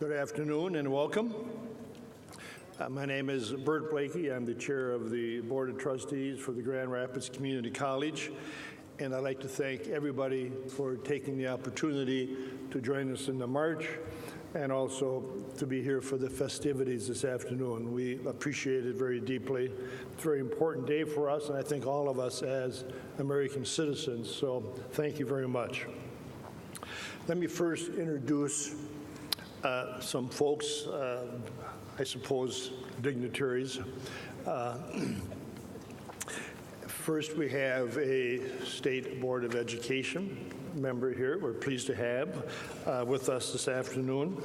Good afternoon and welcome. My name is Bert Blakey. I'm the chair of the Board of Trustees for the Grand Rapids Community College, and I'd like to thank everybody for taking the opportunity to join us in the march and also to be here for the festivities this afternoon. We appreciate it very deeply. It's a very important day for us, and I think all of us as American citizens, so thank you very much. Let me first introduce some folks, I suppose dignitaries. First, we have a State Board of Education member here we're pleased to have with us this afternoon,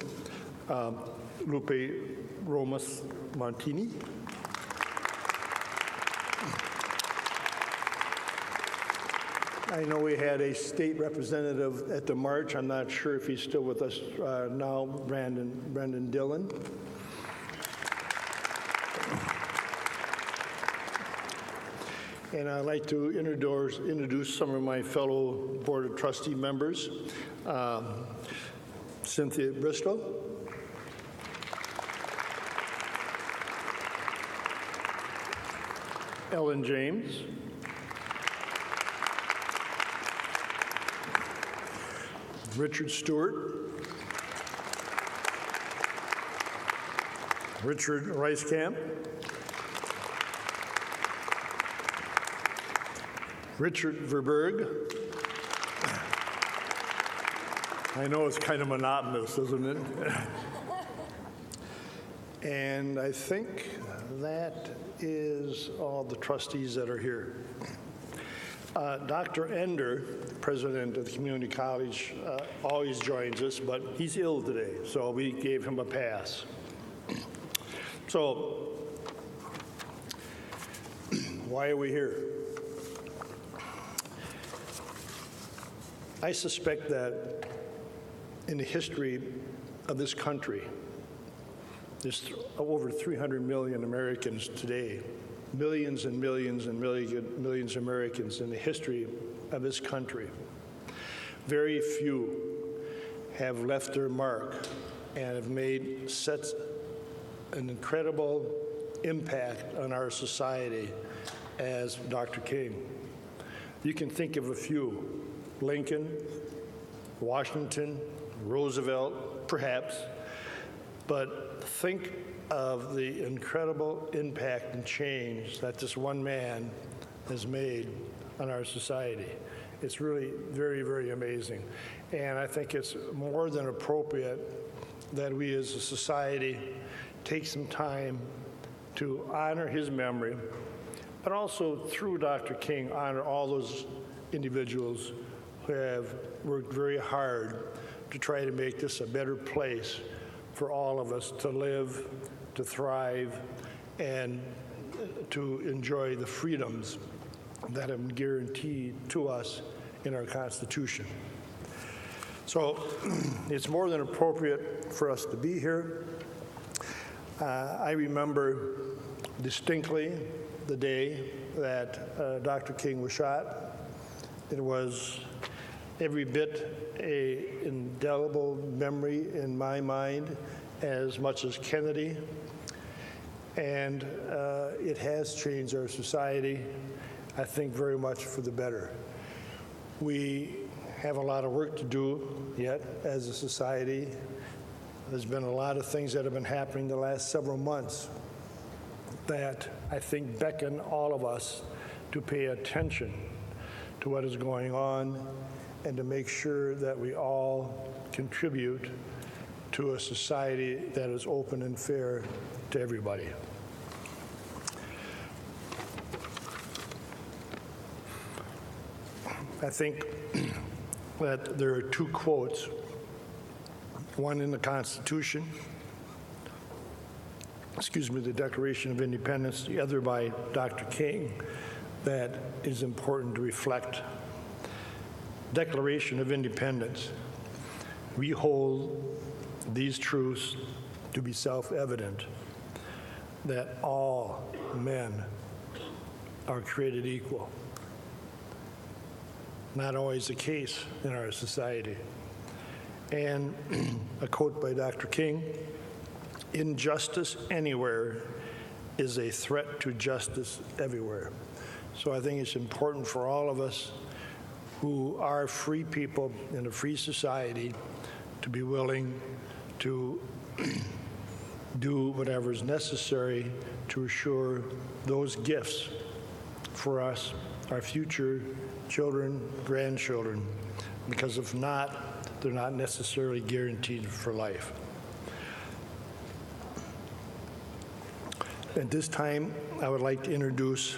Lupe Romas Martini. I know we had a state representative at the march. I'm not sure if he's still with us now, Brendan Dillon. And I'd like to introduce some of my fellow Board of Trustee members. Cynthia Bristow. Ellen James. Richard Stewart, Richard Reiskamp, Richard Verberg. I know it's kind of monotonous, isn't it? And I think that is all the trustees that are here. Dr. Ender, president of the community college, always joins us, but he's ill today, so we gave him a pass. So, why are we here? I suspect that in the history of this country, there's over 300 million Americans today, millions and millions and millions of Americans in the history of this country. Very few have left their mark and have made such an incredible impact on our society as Dr. King. You can think of a few: Lincoln, Washington, Roosevelt, perhaps, but think of the incredible impact and change that this one man has made on our society. It's really very, very amazing. And I think it's more than appropriate that we as a society take some time to honor his memory, but also through Dr. King, honor all those individuals who have worked very hard to try to make this a better place for all of us to live, to thrive, and to enjoy the freedoms that have been guaranteed to us in our Constitution. So it's more than appropriate for us to be here. I remember distinctly the day that Dr. King was shot. It was every bit an indelible memory in my mind as much as Kennedy. And it has changed our society, I think, very much for the better. We have a lot of work to do yet as a society. There's been a lot of things that have been happening the last several months that I think beckon all of us to pay attention to what is going on and to make sure that we all contribute to a society that is open and fair to everybody. I think that there are two quotes, one in the Constitution, the Declaration of Independence, the other by Dr. King, that is important to reflect. Declaration of Independence. We hold these truths to be self-evident, that all men are created equal. Not always the case in our society. And a quote by Dr. King, "Injustice anywhere is a threat to justice everywhere." So I think it's important for all of us who are free people in a free society to be willing to do whatever is necessary to assure those gifts for us, our future children, grandchildren, because if not, they're not necessarily guaranteed for life. At this time, I would like to introduce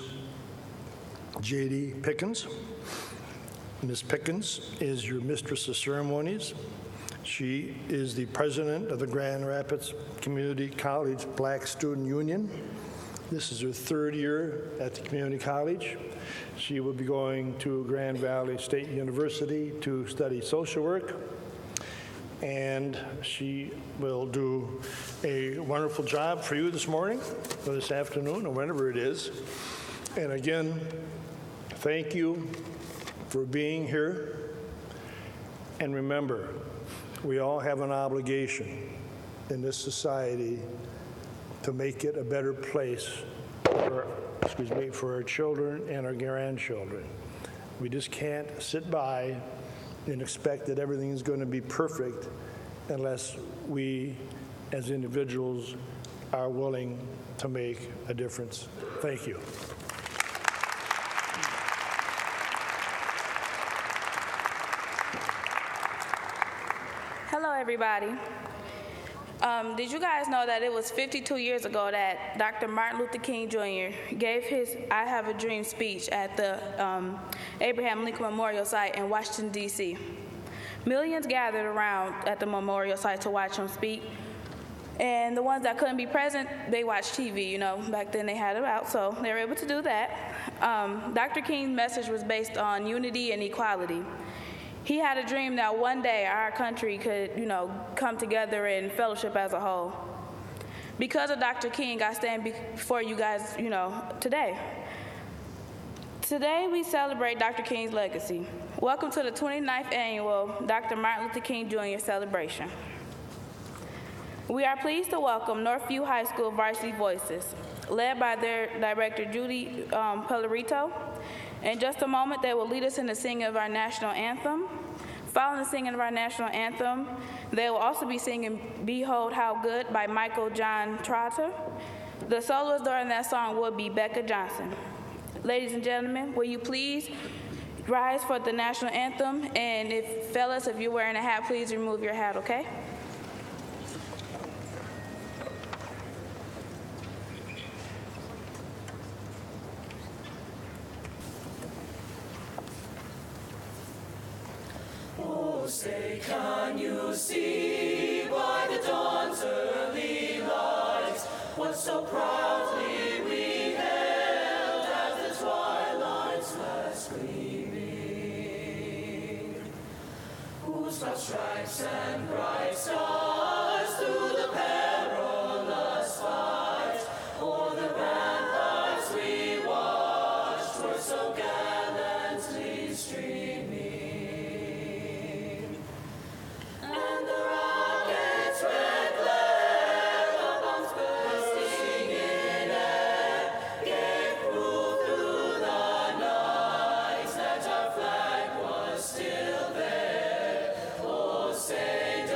J.D. Pickens. Ms. Pickens is your mistress of ceremonies. She is the president of the Grand Rapids Community College Black Student Union. This is her third year at the community college. She will be going to Grand Valley State University to study social work, and she will do a wonderful job for you this morning, or this afternoon, or whenever it is. And again, thank you for being here. And remember, we all have an obligation in this society to make it a better place for our children and our grandchildren. We just can't sit by and expect that everything is going to be perfect unless we, as individuals, are willing to make a difference. Thank you. Hello, everybody. Did you guys know that it was 52 years ago that Dr. Martin Luther King Jr. gave his I Have a Dream speech at the Abraham Lincoln Memorial Site in Washington, D.C.? Millions gathered around at the memorial site to watch him speak. And the ones that couldn't be present, they watched TV. You know, back then they had it out, so they were able to do that. Dr. King's message was based on unity and equality. He had a dream that one day our country could, come together in fellowship as a whole. Because of Dr. King, I stand before you guys, today. Today we celebrate Dr. King's legacy. Welcome to the 29th annual Dr. Martin Luther King Jr. celebration. We are pleased to welcome Northview High School Varsity Voices, led by their director, Judy Pellerito. In just a moment, they will lead us in the singing of our national anthem. Following the singing of our national anthem, they will also be singing Behold How Good by Michael John Trotter. The soloist during that song will be Becca Johnson. Ladies and gentlemen, will you please rise for the national anthem? And fellas, if you're wearing a hat, please remove your hat, okay? Say, can you see by the dawn's early light what so proudly we hailed as the twilight's last gleaming? Whose broad stripes and bright stars through the perilous fight o'er the ramparts we watched were so gallantly streaming. Say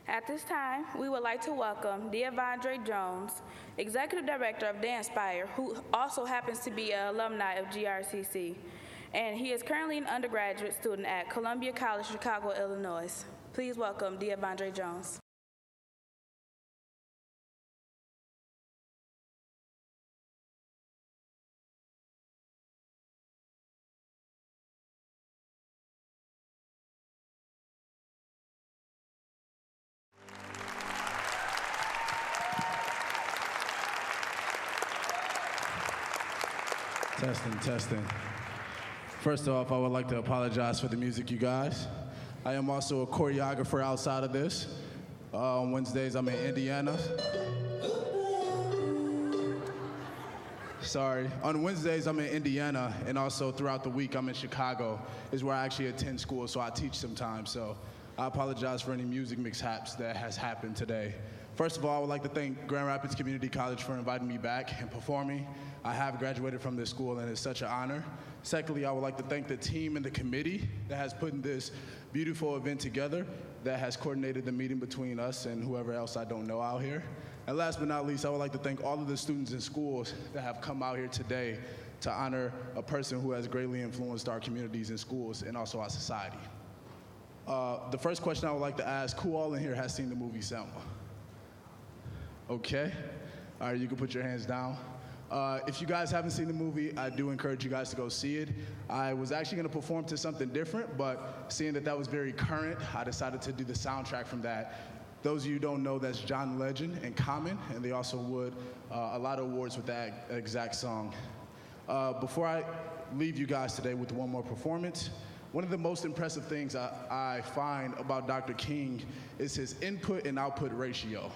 At this time, we would like to welcome Deavondre Jones, Executive Director of Danspire, who also happens to be an alumni of GRCC, and he is currently an undergraduate student at Columbia College, Chicago, Illinois. Please welcome Deavondre Jones. Testing. First off, I would like to apologize for the music, you guys. I am also a choreographer outside of this. On Wednesdays, I'm in Indiana. Sorry. On Wednesdays, I'm in Indiana, and also throughout the week, I'm in Chicago, is where I actually attend school, so I teach sometimes. So I apologize for any music mishaps that has happened today. First of all, I would like to thank Grand Rapids Community College for inviting me back and performing. I have graduated from this school, and it's such an honor. Secondly, I would like to thank the team and the committee that has put this beautiful event together, that has coordinated the meeting between us and whoever else I don't know out here. And last but not least, I would like to thank all of the students in schools that have come out here today to honor a person who has greatly influenced our communities and schools and also our society. The first question I would like to ask, who all in here has seen the movie Selma? Okay. All right, you can put your hands down. If you guys haven't seen the movie, I do encourage you guys to go see it. I was actually going to perform to something different, but seeing that was very current, I decided to do the soundtrack from that. Those of you who don't know, that's John Legend and Common, and they also won a lot of awards with that exact song. Before I leave you guys today with one more performance, one of the most impressive things I find about Dr. King is his input and output ratio.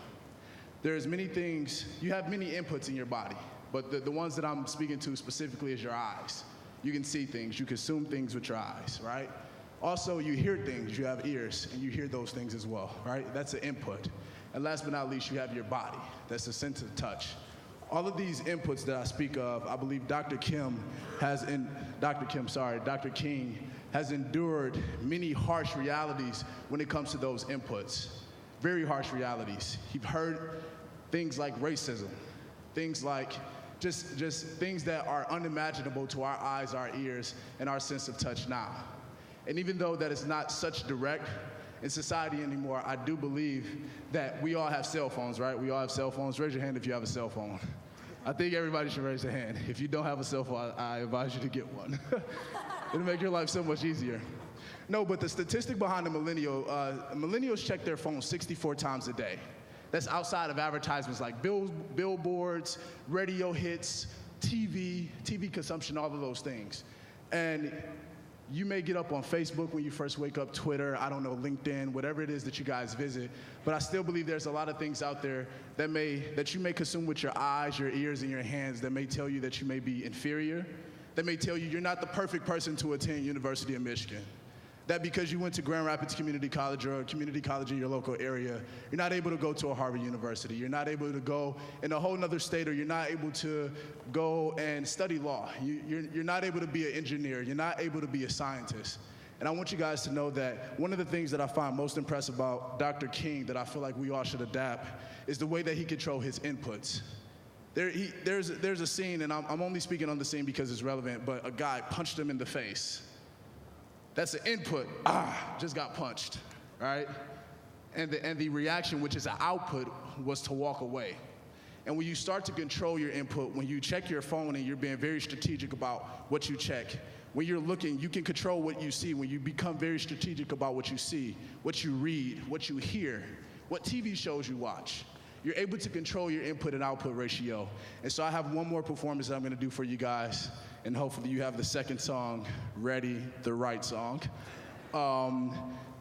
There's many things, you have many inputs in your body, but the ones that I'm speaking to specifically is your eyes. You can see things, you consume things with your eyes, right? Also, you hear things, you have ears, and you hear those things as well, right? That's an input. And last but not least, you have your body. That's the sense of touch. All of these inputs that I speak of, I believe Dr. King has endured many harsh realities when it comes to those inputs. Very harsh realities. You've heard things like racism, things like just things that are unimaginable to our eyes, our ears, and our sense of touch now. And even though that is not such direct in society anymore, I do believe that we all have cell phones, right? We all have cell phones. Raise your hand if you have a cell phone. I think everybody should raise their hand. If you don't have a cell phone, I advise you to get one. It'll make your life so much easier. No, but the statistic behind the millennials check their phones 64 times a day. That's outside of advertisements like billboards, radio hits, TV consumption, all of those things. And you may get up on Facebook when you first wake up, Twitter, I don't know, LinkedIn, whatever it is that you guys visit, but I still believe there's a lot of things out there that you may consume with your eyes, your ears, and your hands that may tell you that you may be inferior, that may tell you you're not the perfect person to attend University of Michigan. That because you went to Grand Rapids Community College or a community college in your local area, you're not able to go to a Harvard University. You're not able to go in a whole nother state, or you're not able to go and study law. You're not able to be an engineer. You're not able to be a scientist. And I want you guys to know that one of the things that I find most impressive about Dr. King that I feel like we all should adapt is the way that he controls his inputs. There's a scene, and I'm only speaking on the scene because it's relevant, but a guy punched him in the face. That's the input, just got punched, right? And the reaction, which is an output, was to walk away. And when you start to control your input, when you check your phone and you're being very strategic about what you check, when you're looking, you can control what you see. When you become very strategic about what you see, what you read, what you hear, what TV shows you watch, you're able to control your input and output ratio. And so I have one more performance that I'm gonna do for you guys, and hopefully you have the second song ready, the right song.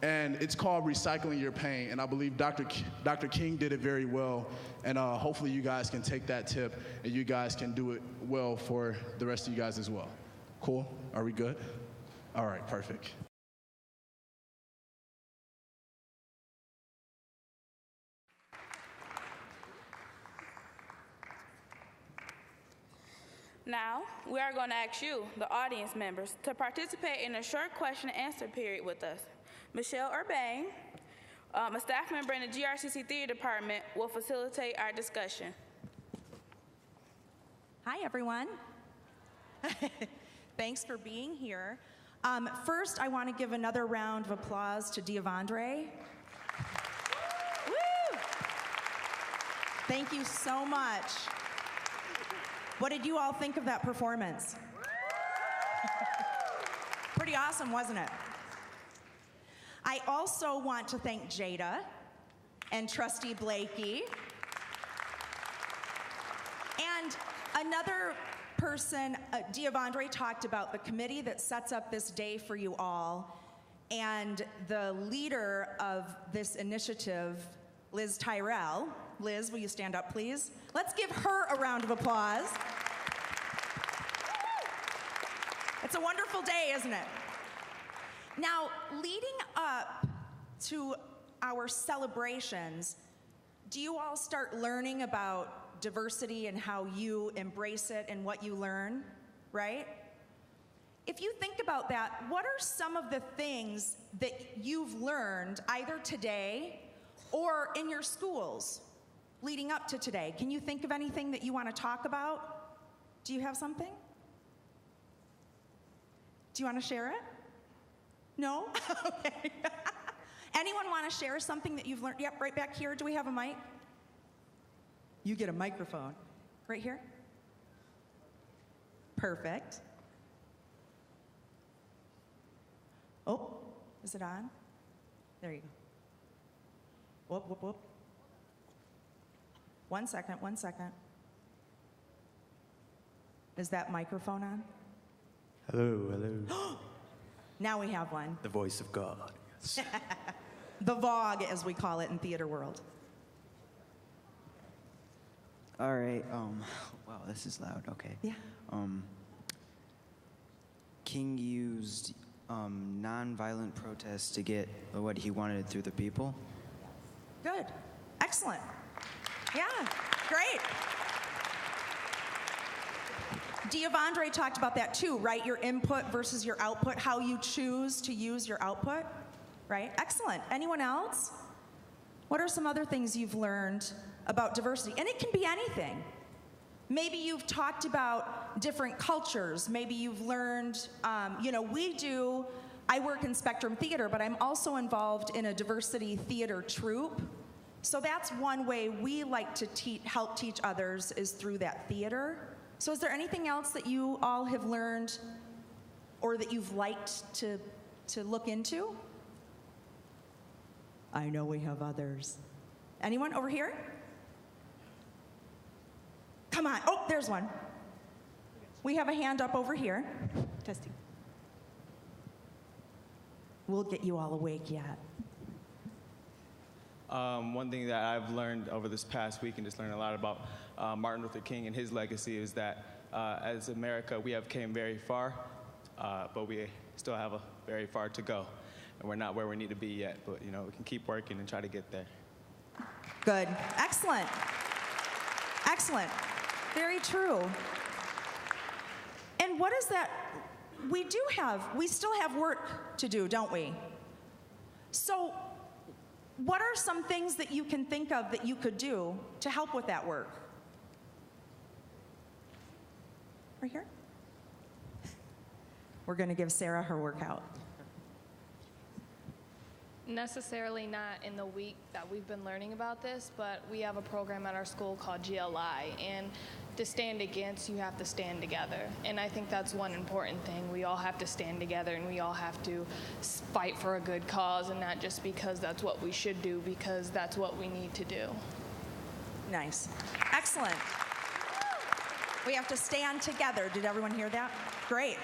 And it's called Recycling Your Pain, and I believe Dr. King did it very well, and hopefully you guys can take that tip and you guys can do it well for the rest of you guys as well. Cool? Are we good? All right, perfect. Now, we are going to ask you, the audience members, to participate in a short question and answer period with us. Michelle Urbane, a staff member in the GRCC Theater Department, will facilitate our discussion. Hi, everyone. Thanks for being here. First, I want to give another round of applause to Diavandre. Woo! Thank you so much. What did you all think of that performance? Pretty awesome, wasn't it? I also want to thank Jada and Trustee Blakey. And another person, Diavandre talked about the committee that sets up this day for you all, and the leader of this initiative, Liz Tyrell. Liz, will you stand up, please? Let's give her a round of applause. It's a wonderful day, isn't it? Now, leading up to our celebrations, do you all start learning about diversity and how you embrace it and what you learn, right? If you think about that, what are some of the things that you've learned either today or in your schools leading up to today? Can you think of anything that you want to talk about? Do you have something? Do you want to share it? No? Okay. Anyone want to share something that you've learned? Yep, right back here. Do we have a mic? You get a microphone. Right here? Perfect. Oh, is it on? There you go. Whoop, whoop, whoop. 1 second, 1 second. Is that microphone on? Hello, hello. Now we have one. The voice of God. Yes. The VOG, as we call it in theater world. All right. Wow, this is loud. Okay. Yeah. King used nonviolent protests to get what he wanted through the people. Good. Excellent. Yeah, great. Diavandre talked about that too, right? Your input versus your output, how you choose to use your output, right? Excellent. Anyone else? What are some other things you've learned about diversity? And it can be anything. Maybe you've talked about different cultures. Maybe you've learned, I work in Spectrum Theater, but I'm also involved in a diversity theater troupe. So that's one way we like to help teach others is through that theater. So is there anything else that you all have learned or that you've liked to look into? I know we have others. Anyone over here? Come on. Oh, there's one. We have a hand up over here. Testing. We'll get you all awake yet. One thing that I've learned over this past week and just learned a lot about Martin Luther King and his legacy is that as America, we have came very far, but we still have a very far to go. And we're not where we need to be yet, but we can keep working and try to get there. Good. Excellent. Excellent. Very true. And what is that? We still have work to do, don't we? So, what are some things that you can think of that you could do to help with that work? Right here? We're going to give Sarah her workout. necessarily not in the week that we've been learning about this, but we have a program at our school called GLI, and to stand against, you have to stand together. And I think that's one important thing. We all have to stand together, and we all have to fight for a good cause, and not just because that's what we should do, because that's what we need to do. Nice. Excellent. We have to stand together. Did everyone hear that? Great.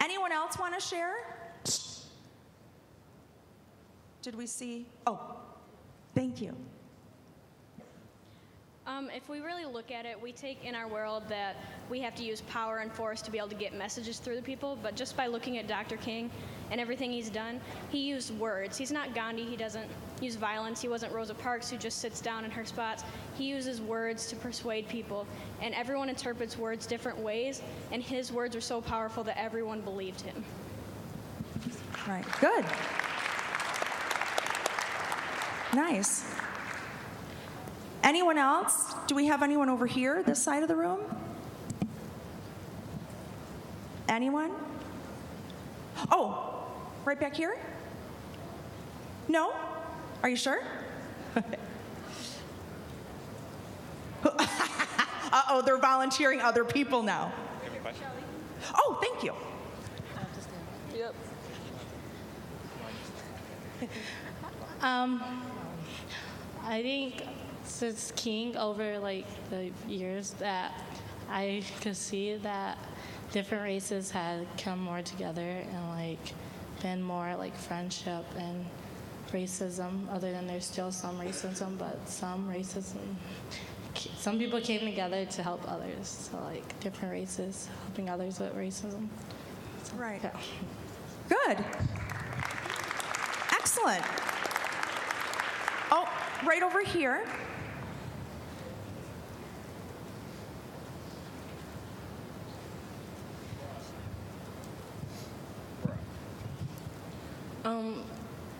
Anyone else want to share? Did we see? Oh, thank you. If we really look at it, we take in our world that we have to use power and force to be able to get messages through to people, but just by looking at Dr. King and everything he's done, he used words. He's not Gandhi, he doesn't use violence, he wasn't Rosa Parks who just sits down in her spots. He uses words to persuade people, and everyone interprets words different ways, and his words are so powerful that everyone believed him. Right, good. Nice. Anyone else? Do we have anyone over here, this side of the room? Anyone? Oh, right back here? No? Are you sure? Uh-oh, they're volunteering other people now. Oh, thank you. Yep. I think since King, over like the years, that I could see that different races had come more together and like been more like friendship and racism, other than there's still some racism, but some racism, some people came together to help others, so like different races helping others with racism. So, Right. yeah. Good. Excellent. Oh, right over here.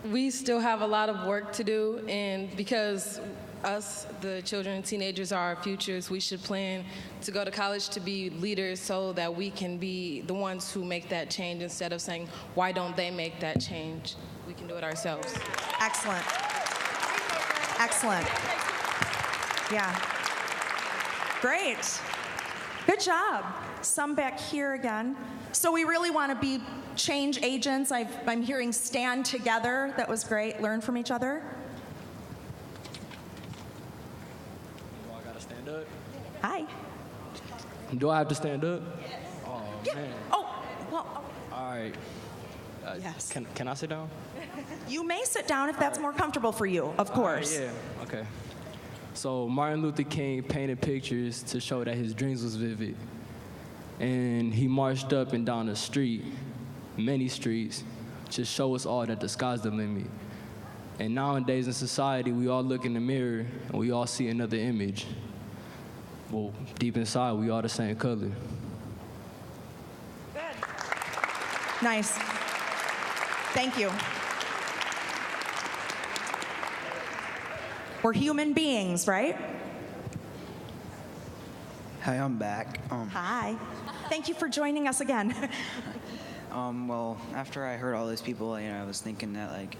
We still have a lot of work to do, and because us, the children and teenagers, are our futures, we should plan to go to college to be leaders so that we can be the ones who make that change instead of saying, why don't they make that change? We can do it ourselves. Excellent. Excellent. Yeah. Great. Good job. Some back here again. So we really want to be change agents. I'm hearing stand together. That was great. Learn from each other. Do I gotta stand up? Hi. Do I have to stand up? Oh, Yeah. man. Oh, well, All right. yes. Can I sit down? You may sit down if that's more comfortable for you, of course. Yeah, okay. So Martin Luther King painted pictures to show that his dreams was vivid. And he marched up and down the street, many streets, to show us all that the sky's the limit. And nowadays in society, we all look in the mirror and we all see another image. Well, deep inside, we all the same color. Nice. Thank you. We're human beings, right? Hi, I'm back. Hi. Thank you for joining us again. Well, after I heard all those people, I was thinking that, like,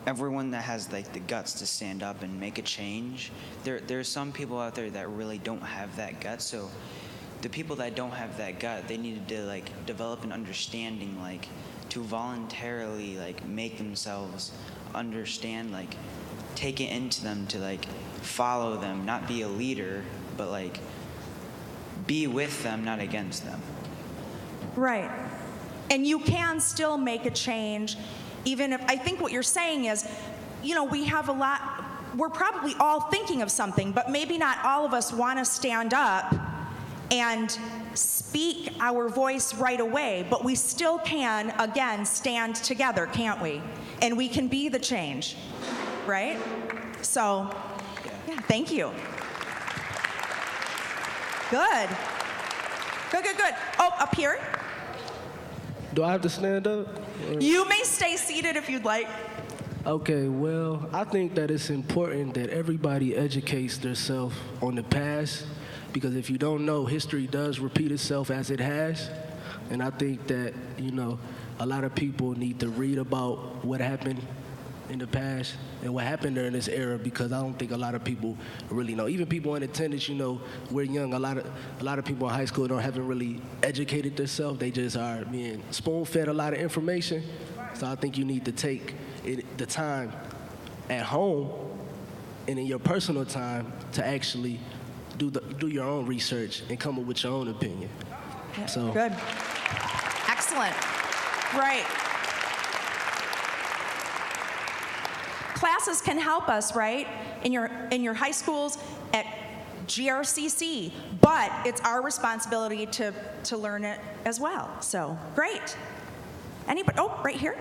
everyone that has like the guts to stand up and make a change, there's some people out there that really don't have that gut. So the people that don't have that gut, they needed to like develop an understanding, like to voluntarily like make themselves understand, like take it into them to like follow them, not be a leader, but like be with them, not against them. Right. And you can still make a change, even if, I think what you're saying is, we have a lot, we're probably all thinking of something, but maybe not all of us want to stand up and speak our voice right away, but we still can, again, stand together, can't we? And we can be the change, right? So, yeah, thank you. Good. Good, good, good. Oh, up here. Do I have to stand up? You may stay seated if you'd like. Okay, well, I think that it's important that everybody educates themselves on the past, because if you don't know, history does repeat itself as it has. And I think that, a lot of people need to read about what happened in the past and what happened during this era, because I don't think a lot of people really know. Even people in attendance, we're young. A lot of people in high school haven't really educated themselves. They just are being spoon-fed a lot of information. So I think you need to take the time at home and in your personal time to actually do your own research and come up with your own opinion. Yeah, So good. Excellent. Right. Classes can help us, right? In your high schools, at GRCC, but it's our responsibility to learn it as well. So, great. Anybody? Oh, right here.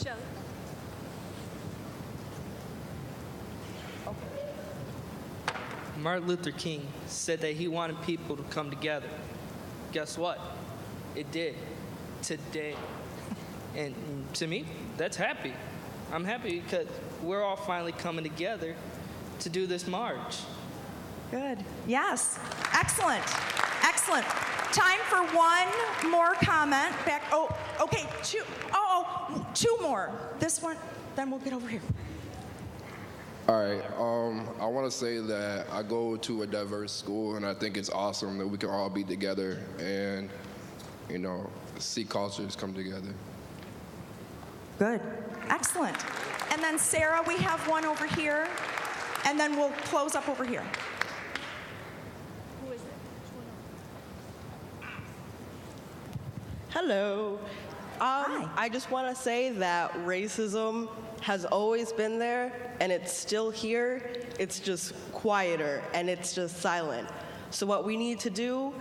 Shelley. Martin Luther King said that he wanted people to come together. Guess what? It did. Today. And to me, that's happy. I'm happy because we're all finally coming together to do this march. Good. Yes. Excellent. Excellent. Time for one more comment. Back. Oh, okay. Two more. This one, then we'll get over here. All right. I want to say that I go to a diverse school, and I think it's awesome that we can all be together and, see cultures come together. Good. Excellent. And then Sarah, we have one over here, and then we'll close up over here. Hello. Hi. I just want to say that racism has always been there, and it's still here. It's just quieter, and it's just silent. So what we need to do,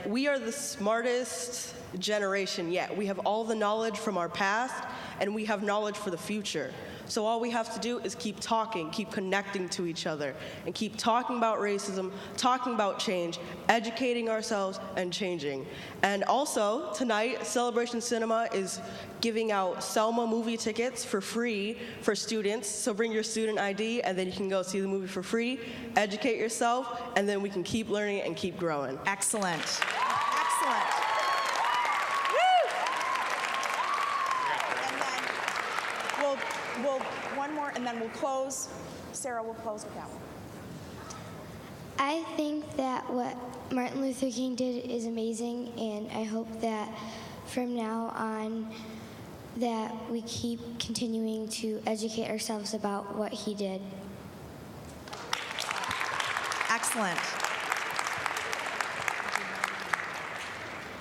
we are the smartest generation yet. We have all the knowledge from our past, and we have knowledge for the future. So all we have to do is keep talking, keep connecting to each other, and keep talking about racism, talking about change, educating ourselves, and changing. And also, tonight, Celebration Cinema is giving out Selma movie tickets for free for students. So bring your student ID, and then you can go see the movie for free, educate yourself, and then we can keep learning and keep growing. Excellent. Excellent. We'll one more, and then we'll close. Sarah will close with that one. I think that what Martin Luther King did is amazing, and I hope that from now on that we keep continuing to educate ourselves about what he did. Excellent.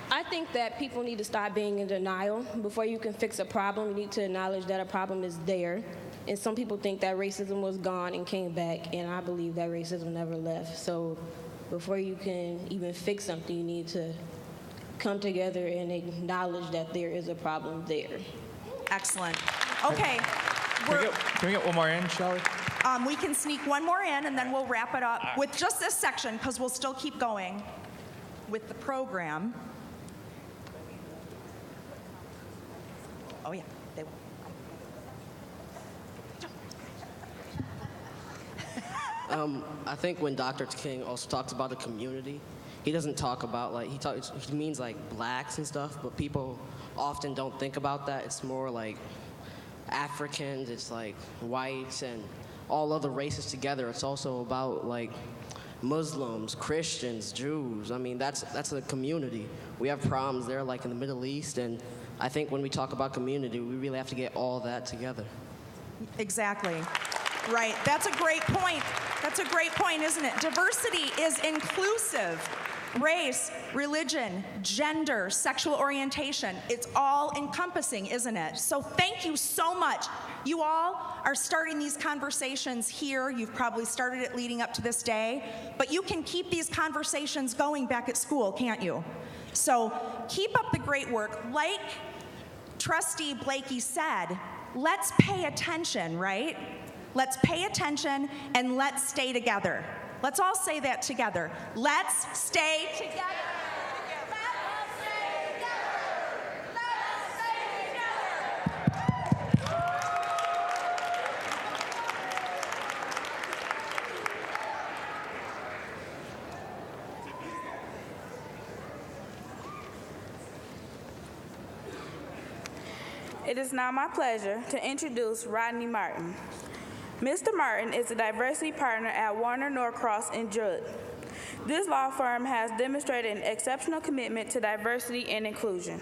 I think that people need to stop being in denial. Before you can fix a problem, you need to acknowledge that a problem is there. And some people think that racism was gone and came back, and I believe that racism never left. So before you can even fix something, you need to come together and acknowledge that there is a problem there. Excellent. Okay. Can we get one more in, Shelley? We can sneak one more in, and then we'll wrap it up with just this section, because we'll still keep going with the program. Oh, yeah, they will. I think when Dr. King also talks about the community, he doesn't talk about, he means blacks and stuff, but people often don't think about that. It's more like Africans, it's whites and all other races together. It's also about Muslims, Christians, Jews. I mean, that's a community. We have problems there in the Middle East, and I think when we talk about community, we really have to get all that together. Exactly. Right. That's a great point. That's a great point, isn't it? Diversity is inclusive. Race, religion, gender, sexual orientation, it's all encompassing, isn't it? So thank you so much. You all are starting these conversations here. You've probably started it leading up to this day, but you can keep these conversations going back at school, can't you? So keep up the great work. Like Trustee Blakey said, let's pay attention, right? Let's pay attention and let's stay together. Let's all say that together. Let's stay together. It is now my pleasure to introduce Rodney Martin. Mr. Martin is a diversity partner at Warner Norcross in Judd. This law firm has demonstrated an exceptional commitment to diversity and inclusion.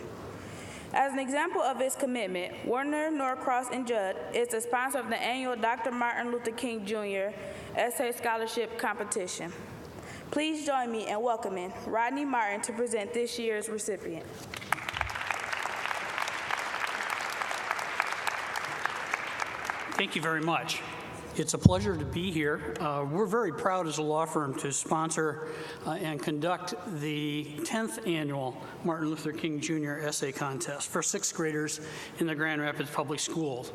As an example of its commitment, Warner Norcross in Judd is the sponsor of the annual Dr. Martin Luther King Jr. Essay Scholarship Competition. Please join me in welcoming Rodney Martin to present this year's recipient. Thank you very much. It's a pleasure to be here. We're very proud as a law firm to sponsor and conduct the 10th annual Martin Luther King Jr. Essay Contest for 6th graders in the Grand Rapids Public Schools.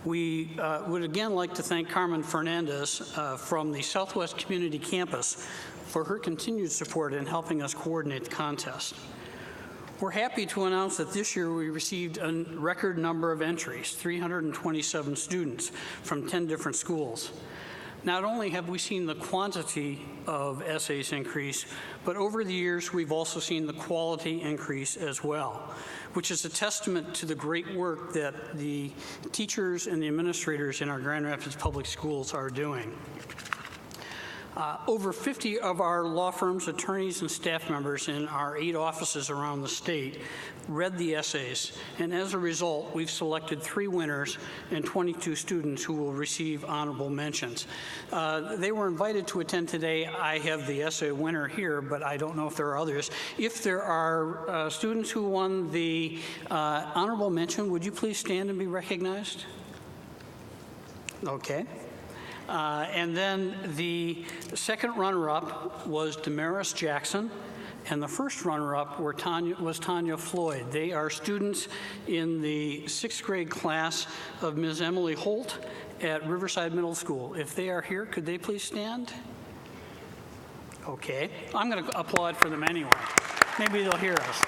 We would again like to thank Carmen Fernandez from the Southwest Community Campus for her continued support in helping us coordinate the contest. We're happy to announce that this year we received a record number of entries, 327 students from 10 different schools. Not only have we seen the quantity of essays increase, but over the years we've also seen the quality increase as well, which is a testament to the great work that the teachers and the administrators in our Grand Rapids Public Schools are doing. Over 50 of our law firm's attorneys and staff members in our 8 offices around the state read the essays, and as a result, we've selected 3 winners and 22 students who will receive honorable mentions. They were invited to attend today. I have the essay winner here, but I don't know if there are others. If there are students who won the honorable mention, would you please stand and be recognized? Okay. And then the second runner-up was Damaris Jackson, and the first runner-up was Tanya Floyd. They are students in the 6th grade class of Ms. Emily Holt at Riverside Middle School. If they are here, could they please stand? Okay. I'm going to applaud for them anyway. Maybe they'll hear us.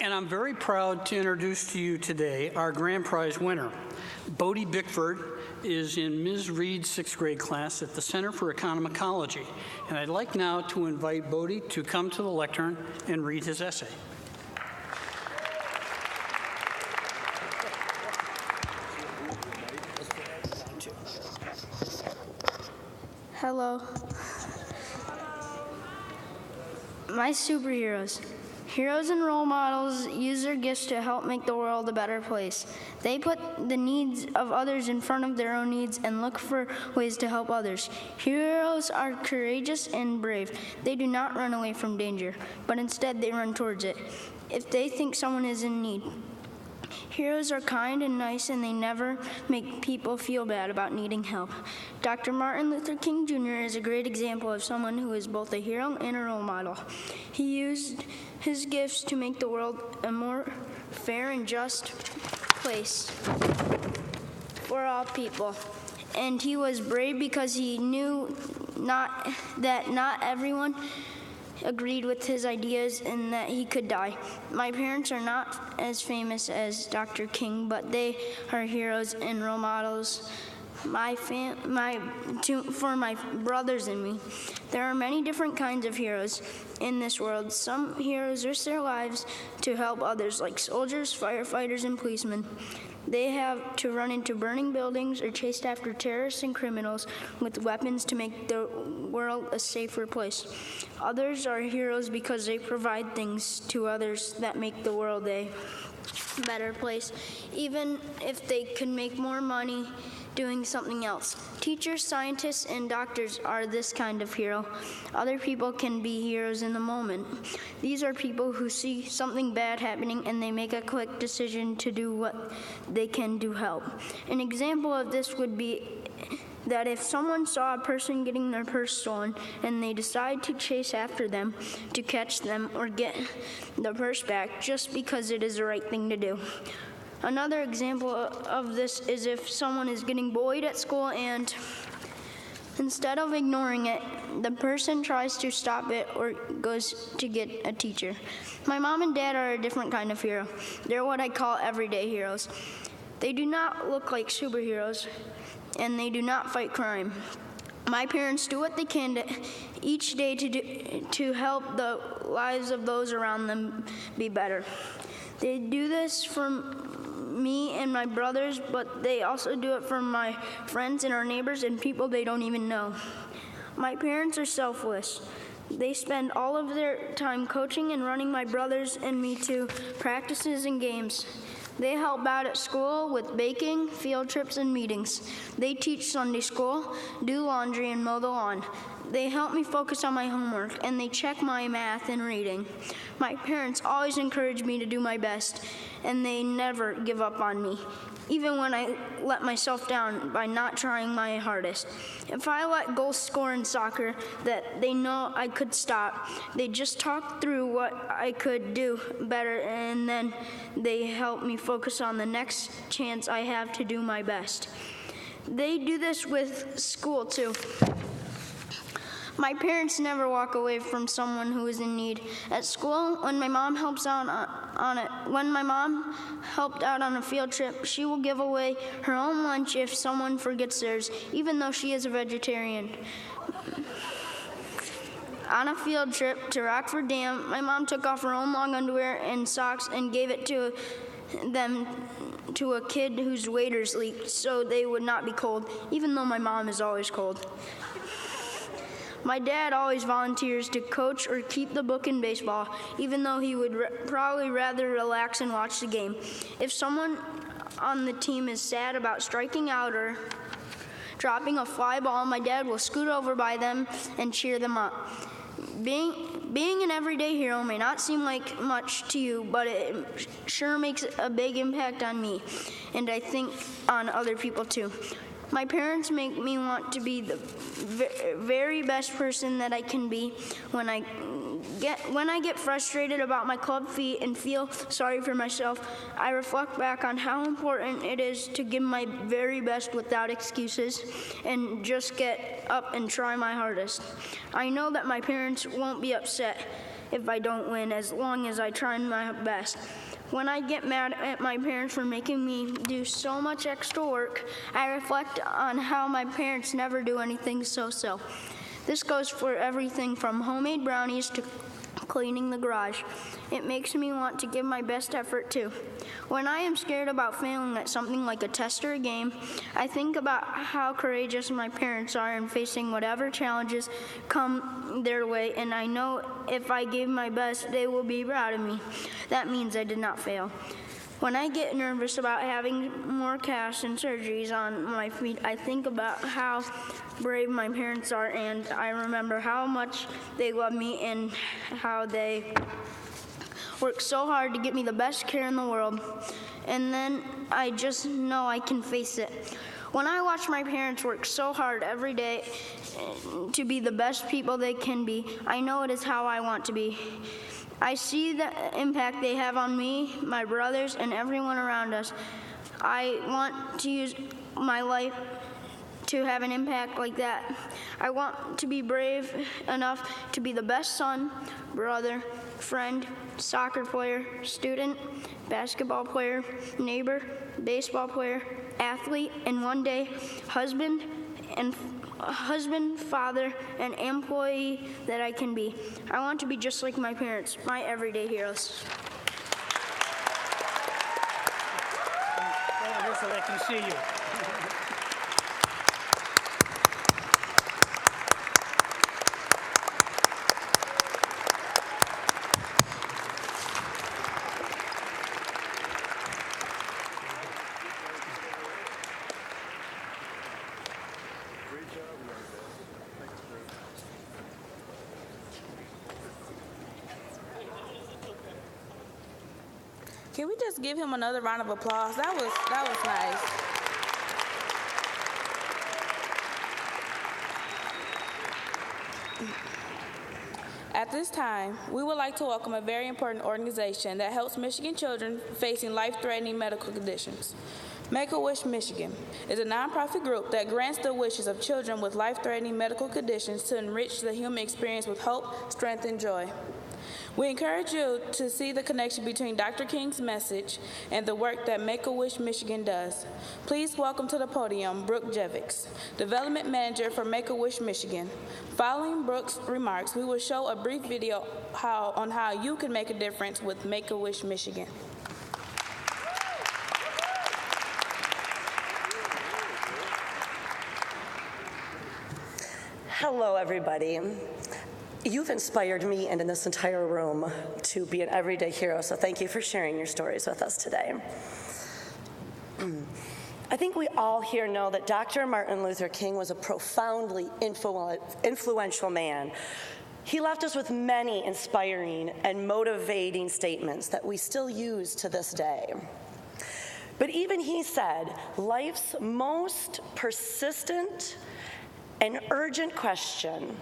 And I'm very proud to introduce to you today our grand prize winner. Bodie Bickford is in Ms. Reed's 6th grade class at the Center for Economicology. And I'd like now to invite Bodie to come to the lectern and read his essay. Hello. My superheroes. Heroes and role models use their gifts to help make the world a better place. They put the needs of others in front of their own needs and look for ways to help others. Heroes are courageous and brave. They do not run away from danger, but instead they run towards it if they think someone is in need. Heroes are kind and nice, and they never make people feel bad about needing help. Dr. Martin Luther King Jr. is a great example of someone who is both a hero and a role model. He used his gifts to make the world a more fair and just place for all people. And he was brave because he knew that not everyone agreed with his ideas and that he could die. My parents are not as famous as Dr. King, but they are heroes and role models for my brothers and me. There are many different kinds of heroes in this world. Some heroes risk their lives to help others, like soldiers, firefighters, and policemen. They have to run into burning buildings or chase after terrorists and criminals with weapons to make the world a safer place. Others are heroes because they provide things to others that make the world a better place, even if they could make more money doing something else. Teachers, scientists, and doctors are this kind of hero. Other people can be heroes in the moment. These are people who see something bad happening and they make a quick decision to do what they can to help. An example of this would be that if someone saw a person getting their purse stolen and they decide to chase after them to catch them or get the purse back just because it is the right thing to do. Another example of this is if someone is getting bullied at school and instead of ignoring it, the person tries to stop it or goes to get a teacher. My mom and dad are a different kind of hero. They're what I call everyday heroes. They do not look like superheroes, and they do not fight crime. My parents do what they can to each day to help the lives of those around them be better. They do this for me and my brothers, but they also do it for my friends and our neighbors and people they don't even know. My parents are selfless. They spend all of their time coaching and running my brothers and me to practices and games. They help out at school with baking, field trips, and meetings. They teach Sunday school, do laundry, and mow the lawn. They help me focus on my homework, and they check my math and reading. My parents always encourage me to do my best, and they never give up on me, even when I let myself down by not trying my hardest. If I let goals score in soccer that they know I could stop, they just talk through what I could do better, and then they help me focus on the next chance I have to do my best. They do this with school too. My parents never walk away from someone who is in need. At school, when my mom helped out on a field trip, she will give away her own lunch if someone forgets theirs, even though she is a vegetarian. On a field trip to Rockford Dam, my mom took off her own long underwear and socks and gave it to them to a kid whose waders leaked so they would not be cold, even though my mom is always cold. My dad always volunteers to coach or keep the book in baseball, even though he would probably rather relax and watch the game. If someone on the team is sad about striking out or dropping a fly ball, my dad will scoot over by them and cheer them up. Being an everyday hero may not seem like much to you, but it sure makes a big impact on me, and I think on other people too. My parents make me want to be the very best person that I can be. When I get frustrated about my club feet and feel sorry for myself, I reflect back on how important it is to give my very best without excuses and just get up and try my hardest. I know that my parents won't be upset if I don't win as long as I try my best. When I get mad at my parents for making me do so much extra work, I reflect on how my parents never do anything so. This goes for everything from homemade brownies to cleaning the garage. It makes me want to give my best effort too. When I am scared about failing at something like a test or a game, I think about how courageous my parents are in facing whatever challenges come their way, and I know if I give my best, they will be proud of me. That means I did not fail. When I get nervous about having more casts and surgeries on my feet, I think about how brave my parents are, and I remember how much they love me and how they work so hard to get me the best care in the world. And then I just know I can face it. When I watch my parents work so hard every day to be the best people they can be, I know it is how I want to be. I see the impact they have on me, my brothers, and everyone around us. I want to use my life to have an impact like that. I want to be brave enough to be the best son, brother, friend, soccer player, student, basketball player, neighbor, baseball player, athlete, and one day husband, father, and employee that I can be. I want to be just like my parents, my everyday heroes. So they can see you. Can we just give him another round of applause? That was nice. At this time, we would like to welcome a very important organization that helps Michigan children facing life-threatening medical conditions. Make-A-Wish Michigan is a nonprofit group that grants the wishes of children with life-threatening medical conditions to enrich the human experience with hope, strength, and joy. We encourage you to see the connection between Dr. King's message and the work that Make-A-Wish Michigan does. Please welcome to the podium Brooke Jevics, Development Manager for Make-A-Wish Michigan. Following Brooke's remarks, we will show a brief video on how you can make a difference with Make-A-Wish Michigan. Hello, everybody. You've inspired me and in this entire room to be an everyday hero, so thank you for sharing your stories with us today. I think we all here know that Dr. Martin Luther King was a profoundly influential man. He left us with many inspiring and motivating statements that we still use to this day. But even he said, life's most persistent and urgent question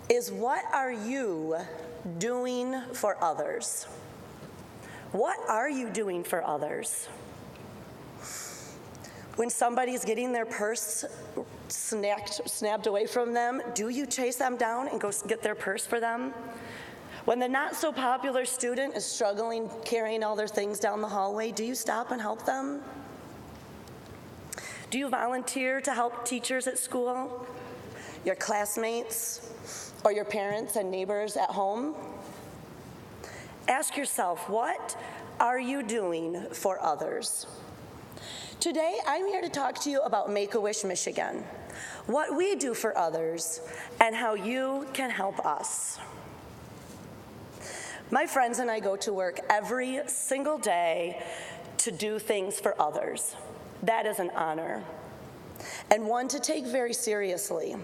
is, what are you doing for others? What are you doing for others? When somebody's getting their purse snapped away from them, do you chase them down and go get their purse for them? When the not so popular student is struggling carrying all their things down the hallway, do you stop and help them? Do you volunteer to help teachers at school, your classmates, or your parents and neighbors at home? Ask yourself, what are you doing for others? Today, I'm here to talk to you about Make-A-Wish Michigan, what we do for others, and how you can help us. My friends and I go to work every single day to do things for others. That is an honor, and one to take very seriously.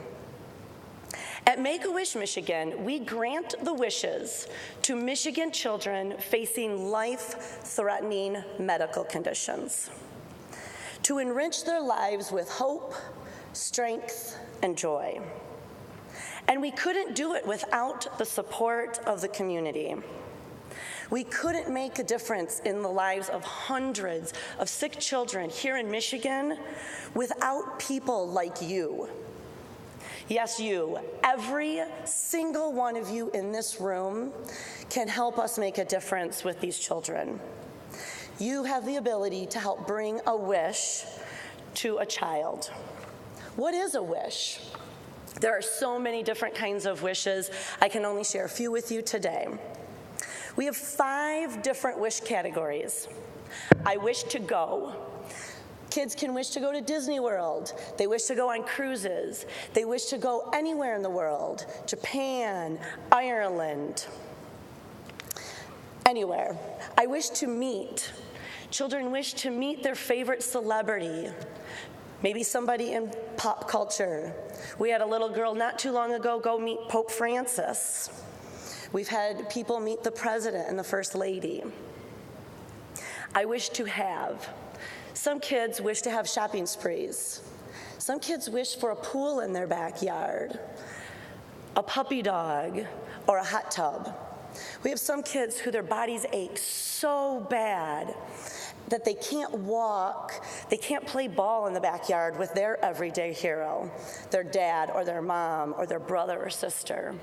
At Make-A-Wish Michigan, we grant the wishes to Michigan children facing life-threatening medical conditions to enrich their lives with hope, strength, and joy. And we couldn't do it without the support of the community. We couldn't make a difference in the lives of hundreds of sick children here in Michigan without people like you. Yes, you, every single one of you in this room can help us make a difference with these children. You have the ability to help bring a wish to a child. What is a wish? There are so many different kinds of wishes. I can only share a few with you today. We have 5 different wish categories. I wish to go. Kids can wish to go to Disney World. They wish to go on cruises. They wish to go anywhere in the world, Japan, Ireland, anywhere. I wish to meet. Children wish to meet their favorite celebrity, maybe somebody in pop culture. We had a little girl not too long ago go meet Pope Francis. We've had people meet the president and the first lady. I wish to have. Some kids wish to have shopping sprees. Some kids wish for a pool in their backyard, a puppy dog, or a hot tub. We have some kids who their bodies ache so bad that they can't walk, they can't play ball in the backyard with their everyday hero, their dad or their mom or their brother or sister.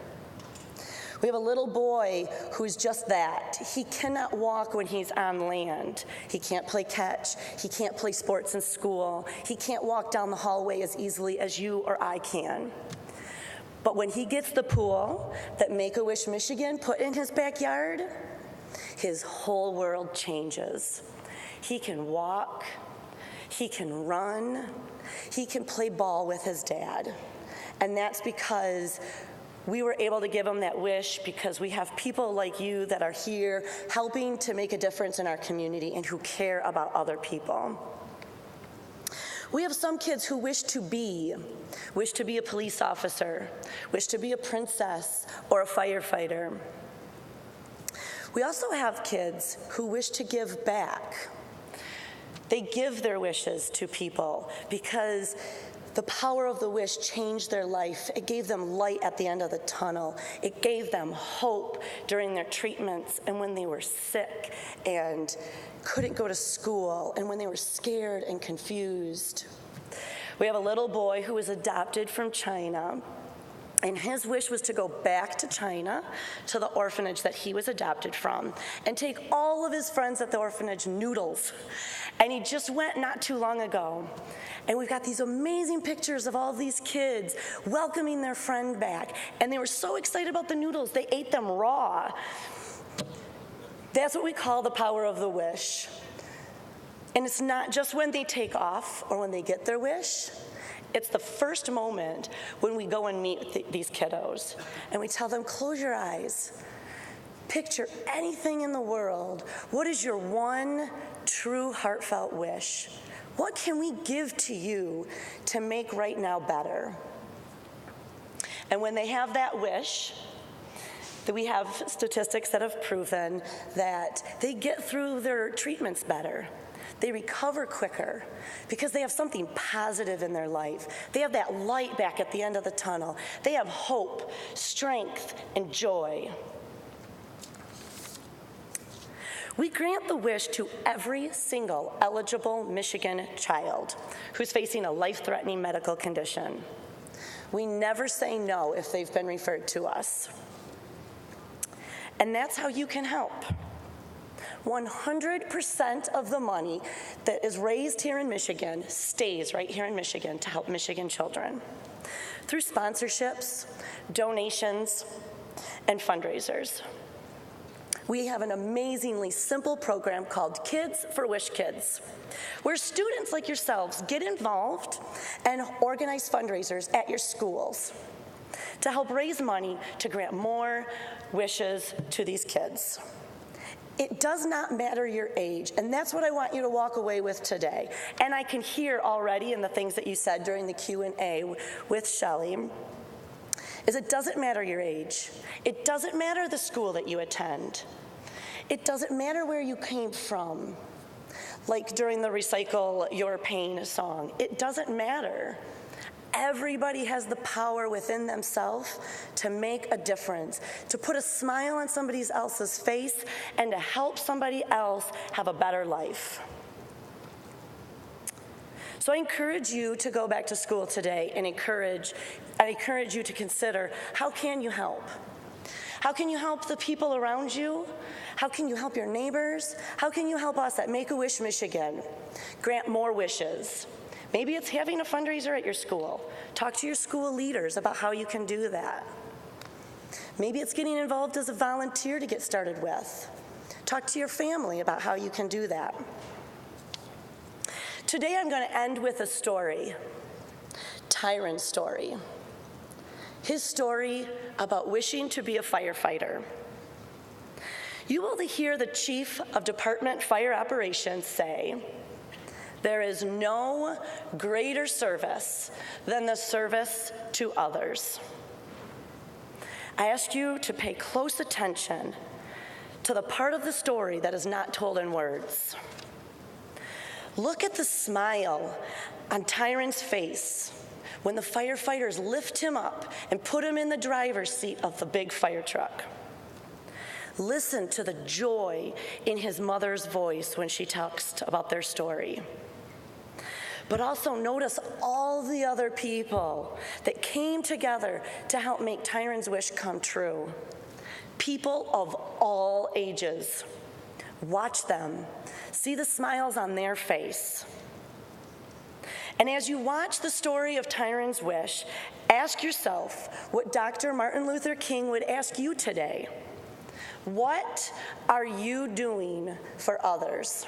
We have a little boy who's just that. He cannot walk when he's on land. He can't play catch. He can't play sports in school. He can't walk down the hallway as easily as you or I can. But when he gets the pool that Make-A-Wish Michigan put in his backyard, his whole world changes. He can walk, he can run, he can play ball with his dad. And that's because we were able to give him that wish because we have people like you that are here helping to make a difference in our community and who care about other people. We have some kids who wish to be a police officer, wish to be a princess or a firefighter. We also have kids who wish to give back. They give their wishes to people because the power of the wish changed their life. It gave them light at the end of the tunnel. It gave them hope during their treatments and when they were sick and couldn't go to school and when they were scared and confused. We have a little boy who was adopted from China. And his wish was to go back to China, to the orphanage that he was adopted from, and take all of his friends at the orphanage noodles. And he just went not too long ago. And we've got these amazing pictures of all these kids welcoming their friend back. And they were so excited about the noodles, they ate them raw. That's what we call the power of the wish. And it's not just when they take off or when they get their wish. It's the first moment when we go and meet these kiddos and we tell them, close your eyes. Picture anything in the world. What is your one true heartfelt wish? What can we give to you to make right now better? And when they have that wish, we have statistics that have proven that they get through their treatments better. They recover quicker because they have something positive in their life. They have that light back at the end of the tunnel. They have hope, strength, and joy. We grant the wish to every single eligible Michigan child who's facing a life-threatening medical condition. We never say no if they've been referred to us. And that's how you can help. 100% of the money that is raised here in Michigan stays right here in Michigan to help Michigan children through sponsorships, donations, and fundraisers. We have an amazingly simple program called Kids for Wish Kids, where students like yourselves get involved and organize fundraisers at your schools to help raise money to grant more wishes to these kids. It does not matter your age, and that's what I want you to walk away with today. And I can hear already in the things that you said during the Q&A with Shelley, is it doesn't matter your age. It doesn't matter the school that you attend. It doesn't matter where you came from, like during the Recycle Your Pain song. It doesn't matter. Everybody has the power within themselves to make a difference, to put a smile on somebody else's face, and to help somebody else have a better life. So I encourage you to go back to school today and I encourage you to consider, how can you help? How can you help the people around you? How can you help your neighbors? How can you help us at Make-A-Wish Michigan grant more wishes? Maybe it's having a fundraiser at your school. Talk to your school leaders about how you can do that. Maybe it's getting involved as a volunteer to get started with. Talk to your family about how you can do that. Today I'm going to end with a story, Tyron's story. His story about wishing to be a firefighter. You will hear the Chief of Department Fire Operations say, "There is no greater service than the service to others." I ask you to pay close attention to the part of the story that is not told in words. Look at the smile on Tyron's face when the firefighters lift him up and put him in the driver's seat of the big fire truck. Listen to the joy in his mother's voice when she talks about their story. But also notice all the other people that came together to help make Tyron's wish come true. People of all ages. Watch them. See the smiles on their face. And as you watch the story of Tyron's wish, ask yourself what Dr. Martin Luther King would ask you today. What are you doing for others?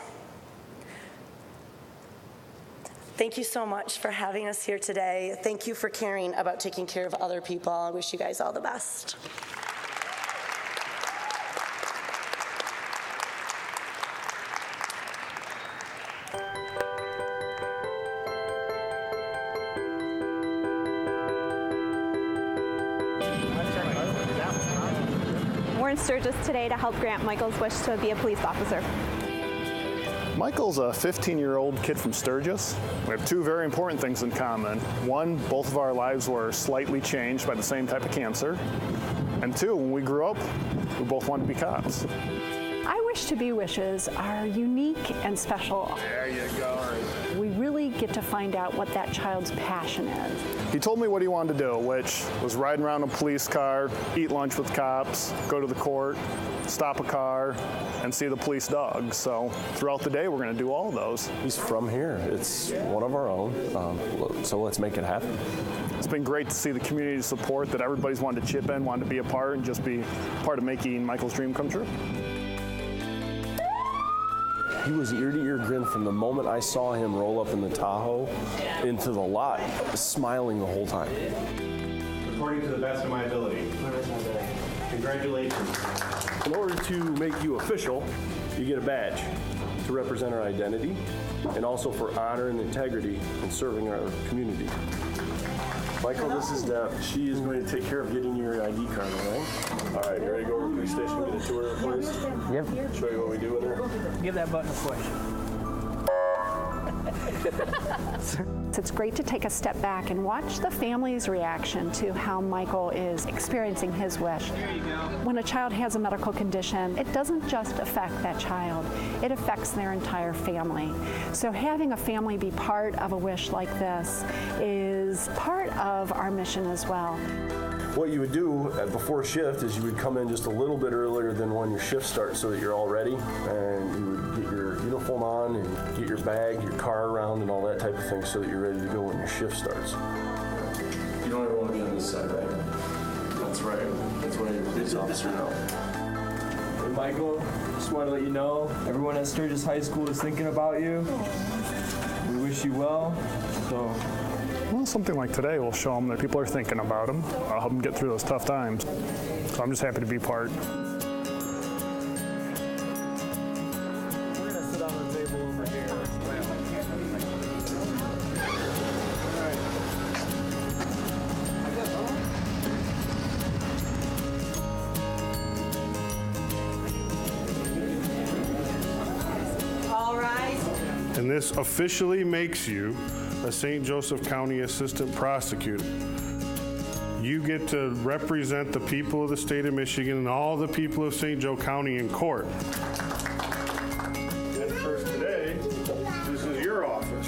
Thank you so much for having us here today. Thank you for caring about taking care of other people. I wish you guys all the best. We're in Sturgis today to help grant Michael's wish to be a police officer. Michael's a 15-year-old kid from Sturgis. We have two very important things in common. One, both of our lives were slightly changed by the same type of cancer. And two, when we grew up, we both wanted to be cops. I Wish to Be wishes are unique and special. There you go. We really get to find out what that child's passion is. He told me what he wanted to do, which was ride around a police car, eat lunch with cops, go to the court, stop a car, and see the police dogs. So throughout the day, we're going to do all of those. He's from here. It's one of our own, so let's make it happen. It's been great to see the community support, that everybody's wanted to chip in, wanted to be a part, and just be part of making Michael's dream come true. He was ear to ear grin from the moment I saw him roll up in the Tahoe into the lot, smiling the whole time. According to the best of my ability. Congratulations. In order to make you official, you get a badge to represent our identity and also for honor and integrity in serving our community. Michael, this is Deb. She is going to take care of getting your ID card, all right? All right, you ready to go over to the police station and get a tour of the place? Yep. Show you what we do in there? Give that button a push. It's great to take a step back and watch the family's reaction to how Michael is experiencing his wish. When a child has a medical condition, it doesn't just affect that child, it affects their entire family. So having a family be part of a wish like this is part of our mission as well. What you would do before shift is you would come in just a little bit earlier than when your shift starts so that you're all ready, and you would get your uniform on and get your bag, your car around, and all that type of thing so that you're ready to go when your shift starts. You don't ever want to be on this side, right? That's right. That's why you're a police officer now. Hey, Michael, just want to let you know, everyone at Sturgis High School is thinking about you. We wish you well, so... Well, something like today will show them that people are thinking about them. I'll help them get through those tough times. So I'm just happy to be part. We're gonna sit on the table over here. All right. And this officially makes you a St. Joseph County Assistant Prosecutor. You get to represent the people of the state of Michigan and all the people of St. Joe County in court. And first today, this is your office.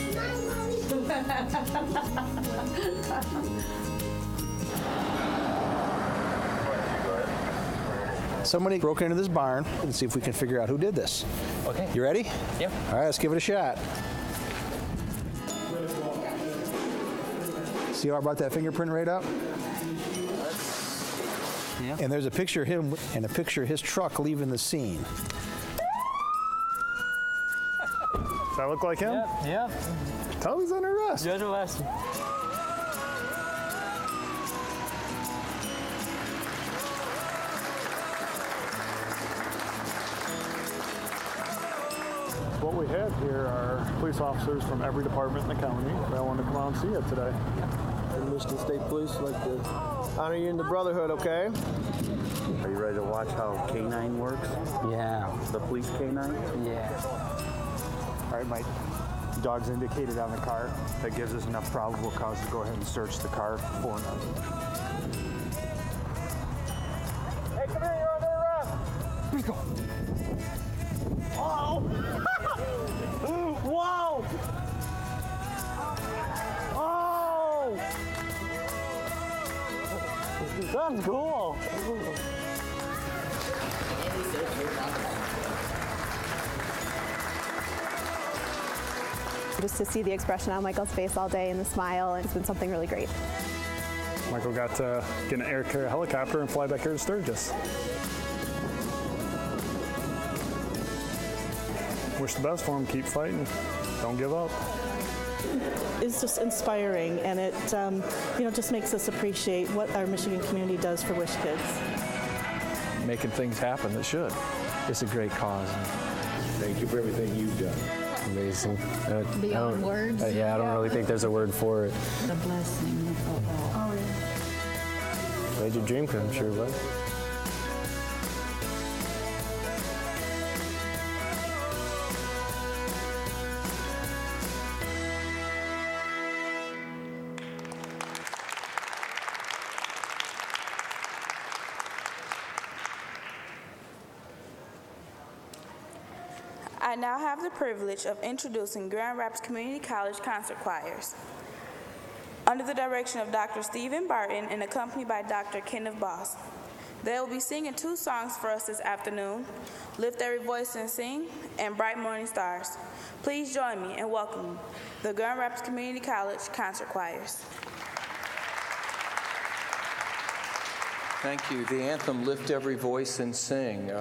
Somebody broke into this barn and see if we can figure out who did this. Okay. You ready? Yep. All right, let's give it a shot. See how I brought that fingerprint right up? Yeah. And there's a picture of him and a picture of his truck leaving the scene. Does that look like him? Yep. Yep. Tell him he's under arrest. Judge arrest. What we have here are police officers from every department in the county that want to come out and see you today. And Michigan State Police would like to honor you in the brotherhood, okay? Are you ready to watch how K9 works? Yeah. The police K9? Yeah. All right, my dog's indicated on the car. That gives us enough probable cause to go ahead and search the car for them. Hey, come here, you're under arrest. Let's go. Oh! Wow! Oh! That's cool. Just to see the expression on Michael's face all day and the smile, it's been something really great. Michael got to get an air carrier helicopter and fly back here to Sturgis. Wish the best for him. Keep fighting. Don't give up. It's just inspiring, and it just makes us appreciate what our Michigan community does for Wish Kids. Making things happen that should. It's a great cause. Thank you for everything you've done. Amazing. Beyond words. Yeah, I don't really think there's a word for it. The blessing. Oh, yeah. Made your dream come true, bud. now have the privilege of introducing Grand Rapids Community College concert choirs. Under the direction of Dr. Stephen Barton and accompanied by Dr. Kenneth Boss. They will be singing 2 songs for us this afternoon, Lift Every Voice and Sing, and Bright Morning Stars. Please join me in welcoming the Grand Rapids Community College concert choirs. Thank you. The anthem, Lift Every Voice and Sing,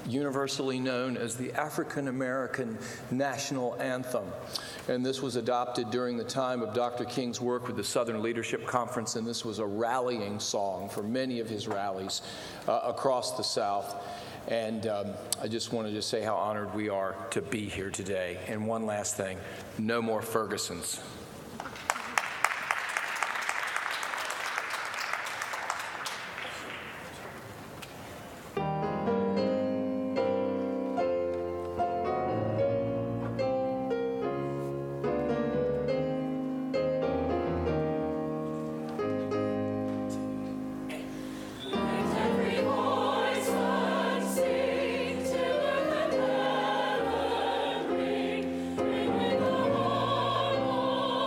universally known as the African American National Anthem. And this was adopted during the time of Dr. King's work with the Southern Leadership Conference, and this was a rallying song for many of his rallies across the South. And I just wanted to say how honored we are to be here today. And one last thing, no more Fergusons. Ring, ring, ring, the horn.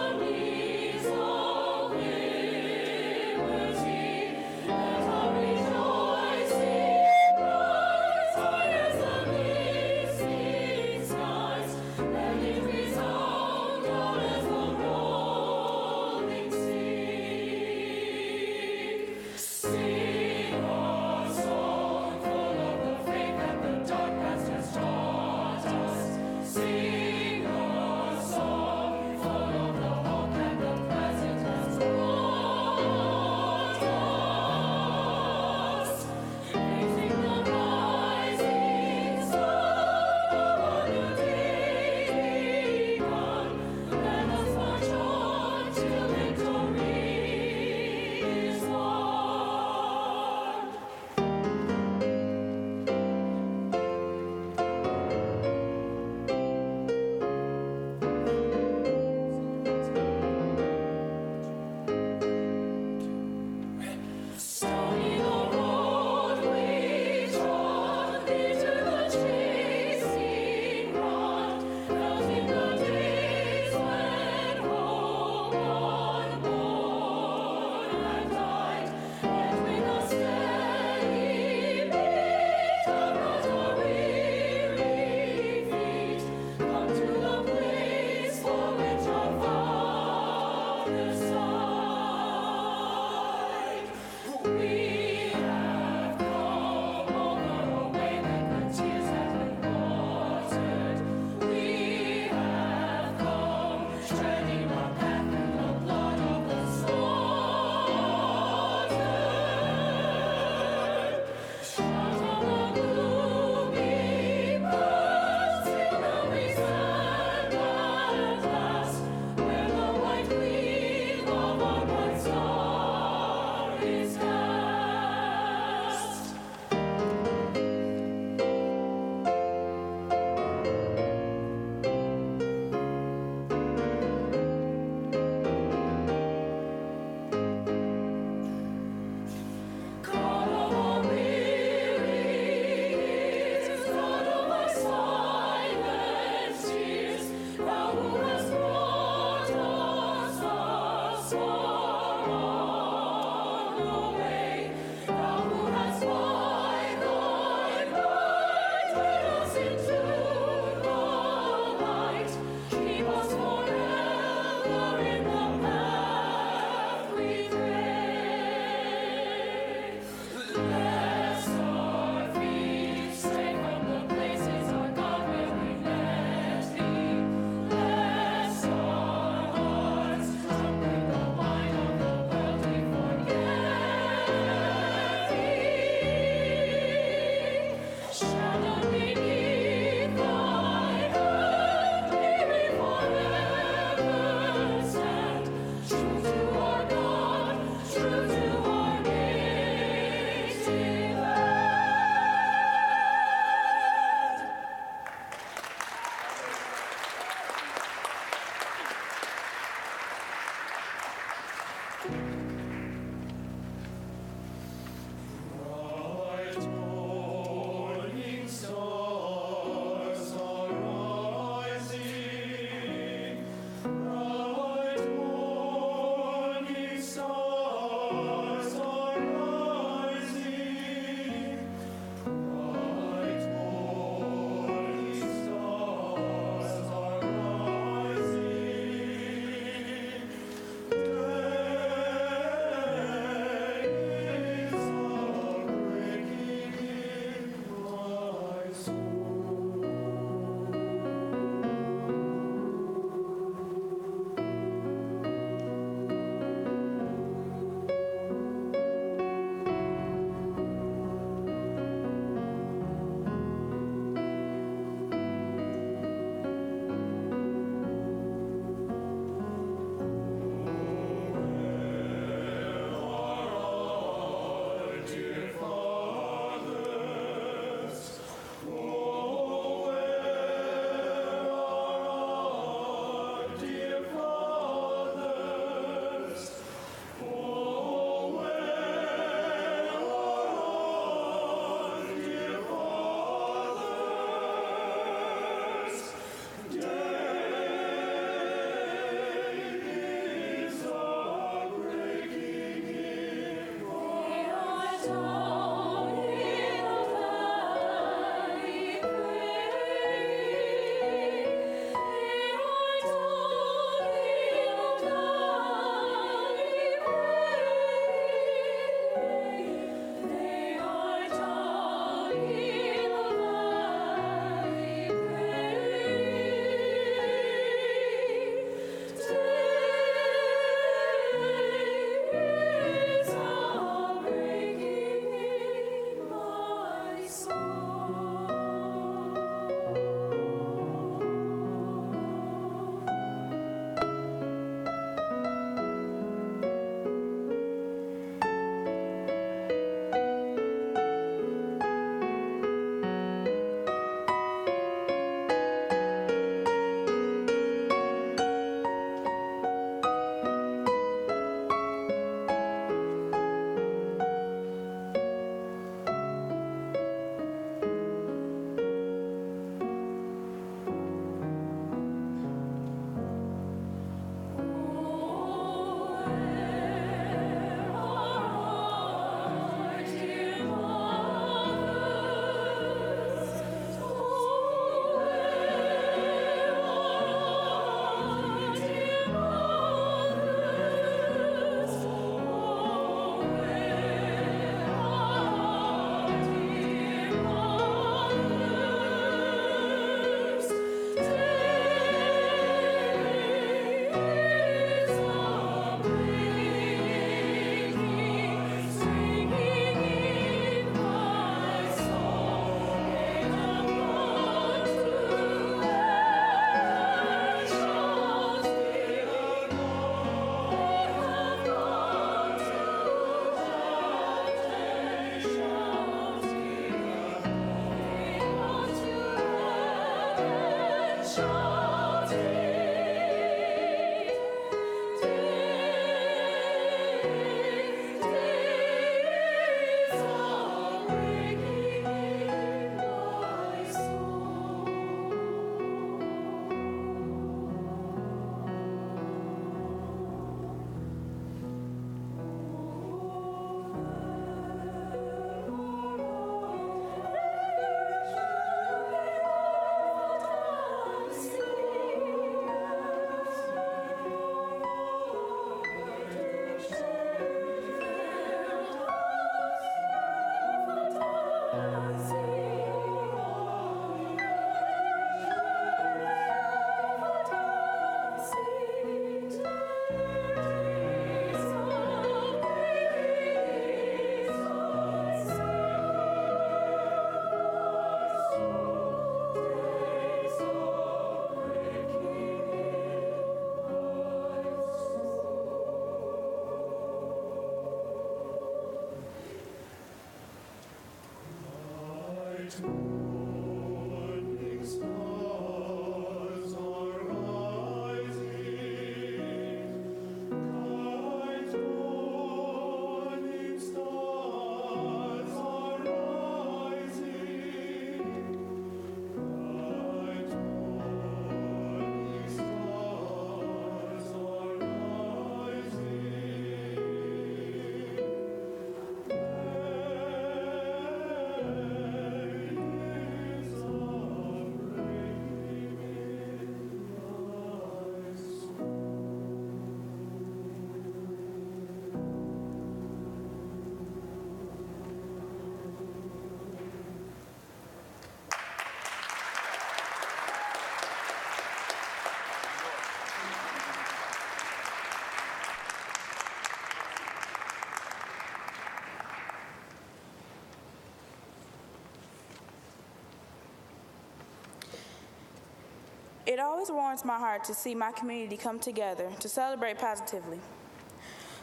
It always warms my heart to see my community come together to celebrate positively.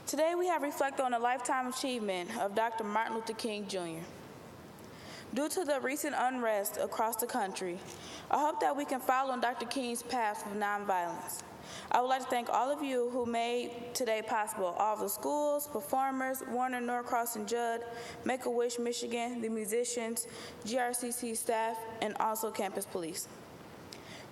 Today we have reflected on the lifetime achievement of Dr. Martin Luther King Jr. Due to the recent unrest across the country, I hope that we can follow in Dr. King's path of nonviolence. I would like to thank all of you who made today possible, all of the schools, performers, Warner Norcross and Judd, Make-A-Wish Michigan, the musicians, GRCC staff, and also campus police.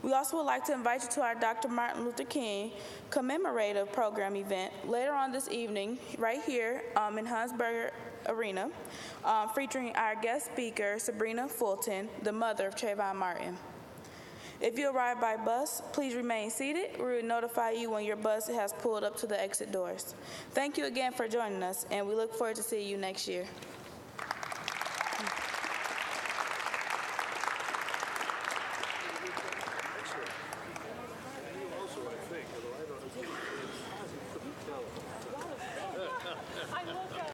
We also would like to invite you to our Dr. Martin Luther King commemorative program event later on this evening, right here in Hunsberger Arena, featuring our guest speaker, Sabrina Fulton, the mother of Trayvon Martin. If you arrive by bus, please remain seated. We will notify you when your bus has pulled up to the exit doors. Thank you again for joining us, and we look forward to seeing you next year. I love